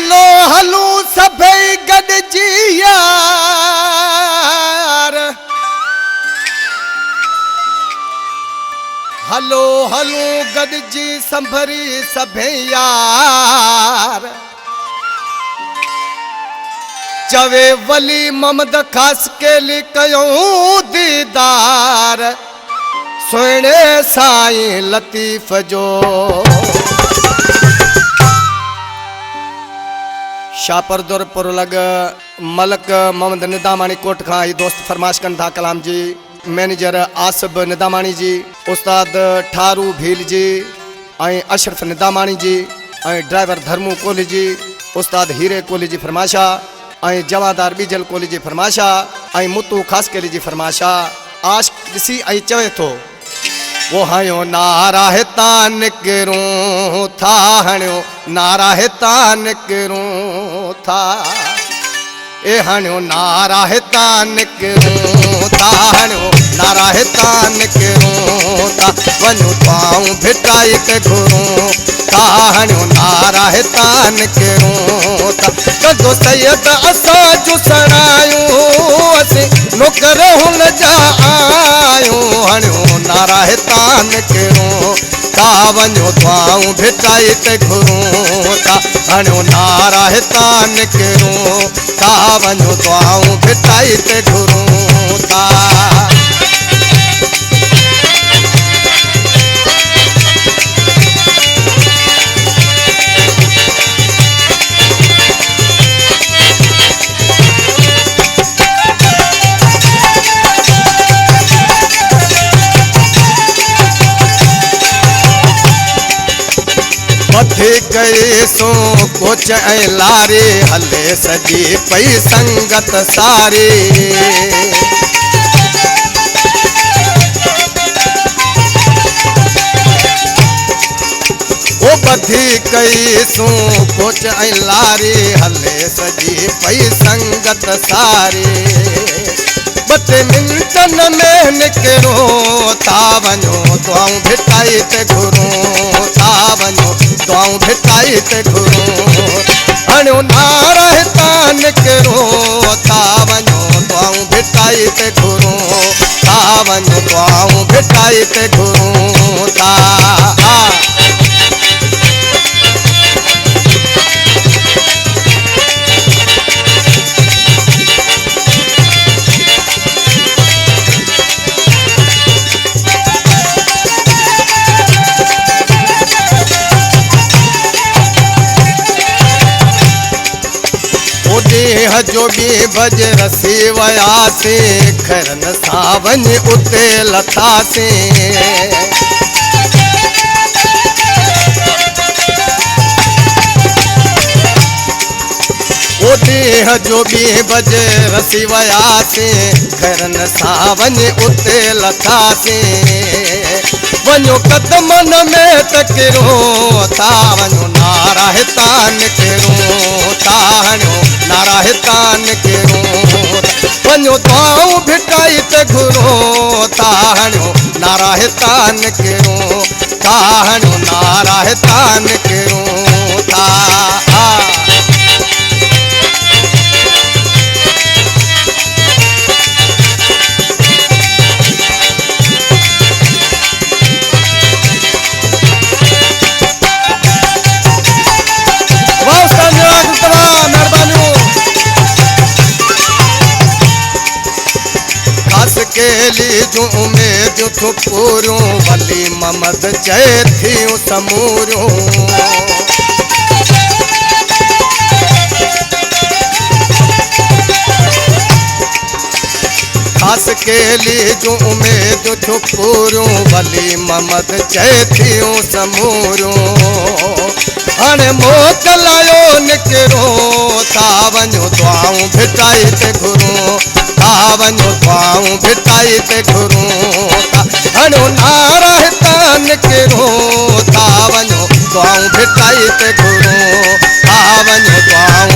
हलो hello सभई गॾिजी यार हलो हलू गॾिजी संभरी सभई यार चवे वली ममद खास के लिए कयूं दीदार सुने साईं लतीफ़ जो शाहपुर पुरलग मलक मोहम्मद निदामानी कोट खां ही दोस्त फरमाइश कन था कलाम जी मैनेजर आसिफ निदामानी जी उस्ताद ठारू भील जी अशरफ निदामानी जी ड्राइवर धर्मू कोहली जी उस्ताद हीरे कोहली जी फरमाइशा जवादार बीजल कोहली जी फरमाइशा मुतू खास केली जी फरमाइशा आश ॾिसी चवे थो वो हायो नारा हिता निकिरूं था हणियो नारा हिता निकिरूं था ए हणियो नारा हिता निकिरूं था हणियो नारा हिता निकिरूं था वञो पाऊं भिटाई ते घुरूं था हणियो नारा हिता निकिरूं था कंदो सैयद असां जूं सणायूं असीं नौकर हुन जा आयूं हणियो नारा हिता निकिरूं था वञो पाऊं भिटाई ते घुरूं था हणियो नारा हिता निकिरूं था वञो पाऊं भिटाई ते घुरूं था मथे कई सो कोच लारे हले सजी पई संगत सारी ओ बधी कई सो कोच लारे हले सजी पई संगत सारी बते मिंटन में निकरो था वञो दुआऊं भिटाई ते घुरूं था वञो दुआऊं भिटाई ते घुरूं हणियो नारा हिता निकरो था वञो दुआऊं भिटाई ते घुरूं था वञो दुआऊं भिटाई ते घुरूं था देह जो भी भज रसी वयासे खरन सावन उते लथासे ओ देह जो भी भज रसी वयासे खरन सावन उते लथासे वञो कदमन में तकिरो था वञो नारा हिता निकिरूं था हणियो नारा हिता निकिरूं वञो दुआऊं भिटाई ते घुरूं था हणियो नारा हिता निकिरूं था हणियो नारा हिता निकिरूं था केली जो उम्मीद थो पूरियूं वली ममद चए थियूं समूरियूं खास केली जो उम्मीद थो पूरियूं वली ममद चए थियूं समूरियूं हाणे मोकलायो निकिरो था वञो दुआऊं भिटाई ते घुरूं था वञो दुआऊं भिटाई ते घुरूं था हणियो नारा हिता निकिरो था वञो दुआऊं भिटाई ते घुरूं था वञो दुआऊं